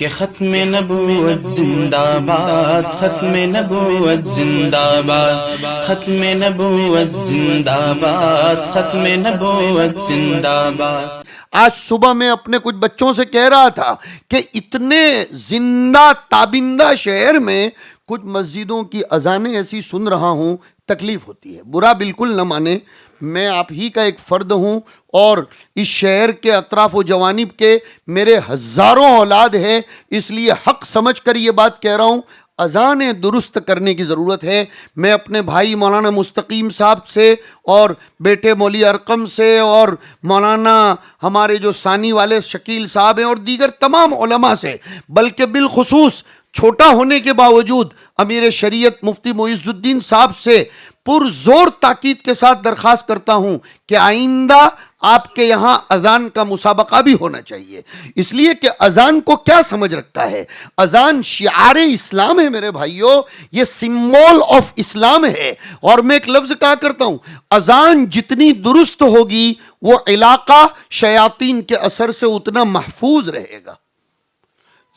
کہ ختم نبوت زندہ باد، ختم نبوت زندہ باد، ختم نبوت زندہ باد، ختم نبوت زندہ باد۔ آج صبح میں اپنے کچھ بچوں سے کہہ رہا تھا کہ اتنے زندہ تابندہ شہر میں کچھ مسجدوں کی اذانیں ایسی سن رہا ہوں، تکلیف ہوتی ہے۔ برا بالکل نہ مانے، میں آپ ہی کا ایک فرد ہوں اور اس شہر کے اطراف و جوانب کے میرے ہزاروں اولاد ہیں، اس لیے حق سمجھ کر یہ بات کہہ رہا ہوں، اذانیں درست کرنے کی ضرورت ہے۔ میں اپنے بھائی مولانا مستقیم صاحب سے اور بیٹے مولوی ارقم سے اور مولانا ہمارے جو ثانی والے شکیل صاحب ہیں اور دیگر تمام علماء سے، بلکہ بالخصوص چھوٹا ہونے کے باوجود امیر شریعت مفتی معیز الدین صاحب سے پرزور تاکید کے ساتھ درخواست کرتا ہوں کہ آئندہ آپ کے یہاں اذان کا مسابقہ بھی ہونا چاہیے، اس لیے کہ اذان کو کیا سمجھ رکھتا ہے؟ اذان شعار اسلام ہے میرے بھائیوں، یہ سمبول آف اسلام ہے۔ اور میں ایک لفظ کہا کرتا ہوں، اذان جتنی درست ہوگی وہ علاقہ شیاطین کے اثر سے اتنا محفوظ رہے گا۔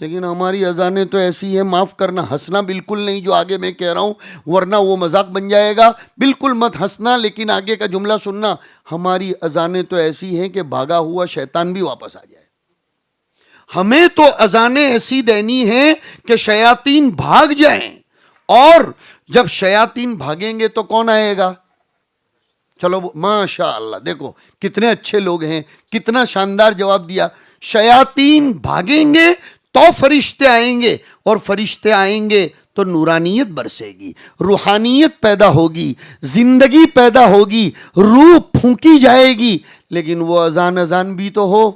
لیکن ہماری اذانیں تو ایسی ہے، معاف کرنا، ہنسنا بالکل نہیں جو آگے میں کہہ رہا ہوں، ورنہ وہ مذاق بن جائے گا، بالکل مت ہنسنا، لیکن آگے کا جملہ سننا۔ ہماری اذانیں تو ایسی ہیں کہ بھاگا ہوا شیطان بھی واپس آ جائے۔ ہمیں تو اذانیں ایسی دینی ہیں کہ شیاطین بھاگ جائیں، اور جب شیاطین بھاگیں گے تو کون آئے گا؟ چلو ماشاء اللہ، دیکھو کتنے اچھے لوگ ہیں، کتنا شاندار جواب دیا۔ شیاطین بھاگیں گے تو فرشتے آئیں گے، اور فرشتے آئیں گے تو نورانیت برسے گی، روحانیت پیدا ہوگی، زندگی پیدا ہوگی، روح پھونکی جائے گی۔ لیکن وہ اذان بھی تو ہو،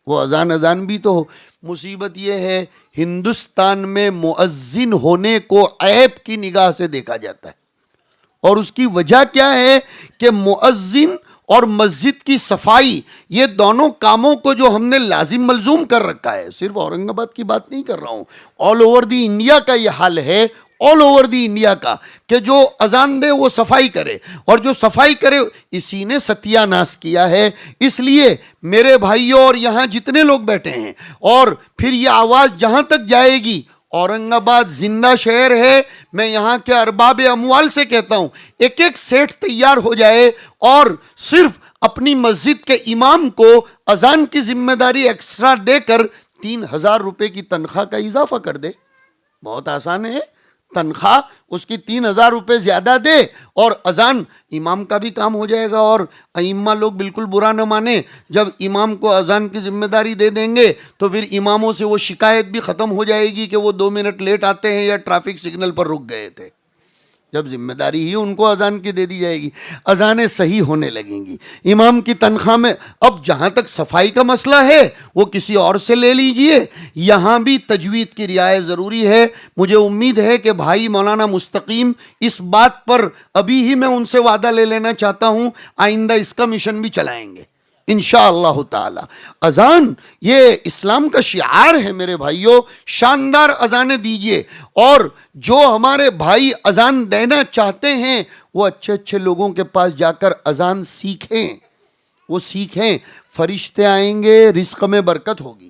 وہ اذان بھی تو ہو۔ مصیبت یہ ہے ہندوستان میں مؤذن ہونے کو عیب کی نگاہ سے دیکھا جاتا ہے، اور اس کی وجہ کیا ہے کہ مؤذن اور مسجد کی صفائی، یہ دونوں کاموں کو جو ہم نے لازم ملزوم کر رکھا ہے، صرف اورنگ آباد کی بات نہیں کر رہا ہوں، آل اوور دی انڈیا کا یہ حال ہے، آل اوور دی انڈیا کا، کہ جو اذان دے وہ صفائی کرے، اور جو صفائی کرے اسی نے ستیہ ناش کیا ہے۔ اس لیے میرے بھائیوں اور یہاں جتنے لوگ بیٹھے ہیں، اور پھر یہ آواز جہاں تک جائے گی، اورنگ آباد زندہ شہر ہے، میں یہاں کے ارباب اموال سے کہتا ہوں، ایک ایک سیٹ تیار ہو جائے اور صرف اپنی مسجد کے امام کو اذان کی ذمہ داری ایکسٹرا دے کر 3000 روپے کی تنخواہ کا اضافہ کر دے۔ بہت آسان ہے، تنخواہ اس کی 3000 روپے زیادہ دے، اور اذان امام کا بھی کام ہو جائے گا۔ اور ائمہ لوگ بالکل برا نہ مانے، جب امام کو اذان کی ذمہ داری دے دیں گے تو پھر اماموں سے وہ شکایت بھی ختم ہو جائے گی کہ وہ 2 منٹ لیٹ آتے ہیں یا ٹریفک سگنل پر رک گئے تھے۔ جب ذمہ داری ہی ان کو اذان کی دے دی جائے گی، اذانیں صحیح ہونے لگیں گی۔ امام کی تنخواہ میں اب جہاں تک صفائی کا مسئلہ ہے وہ کسی اور سے لے لیجئے، یہاں بھی تجوید کی رعایت ضروری ہے۔ مجھے امید ہے کہ بھائی مولانا مستقیم اس بات پر ابھی ہی میں ان سے وعدہ لے لینا چاہتا ہوں، آئندہ اس کا مشن بھی چلائیں گے انشاءاللہ تعالی۔ اذان یہ اسلام کا شعار ہے میرے بھائیوں، شاندار اذانیں دیجئے، اور جو ہمارے بھائی اذان دینا چاہتے ہیں وہ اچھے اچھے لوگوں کے پاس جا کر اذان سیکھیں، وہ سیکھیں۔ فرشتے آئیں گے، رزق میں برکت ہوگی،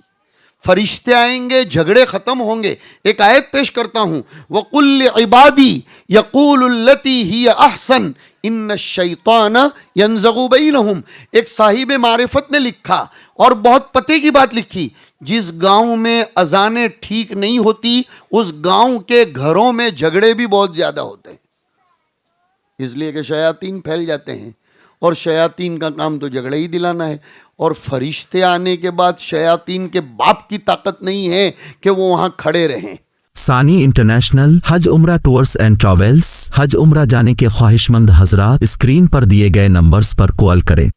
فرشتے آئیں گے، جھگڑے ختم ہوں گے۔ ایک آیت پیش کرتا ہوں، وَقُلْ لِعِبَادِي يَقُولُ الَّتِي هِيَ أَحْسَنُ ان الشیطان ینزغ بینہم۔ ایک صاحب معرفت نے لکھا اور بہت پتے کی بات لکھی، جس گاؤں میں اذانیں ٹھیک نہیں ہوتی اس گاؤں کے گھروں میں جھگڑے بھی بہت زیادہ ہوتے ہیں، اس لیے کہ شیاطین پھیل جاتے ہیں، اور شیاطین کا کام تو جھگڑے ہی دلانا ہے۔ اور فرشتے آنے کے بعد شیاطین کے باپ کی طاقت نہیں ہے کہ وہ وہاں کھڑے رہیں۔ ثانی انٹرنیشنل حج عمرہ ٹورز اینڈ ٹریولز، حج عمرہ جانے کے خواہش مند حضرات اسکرین پر دیے گئے نمبرز پر کال کریں۔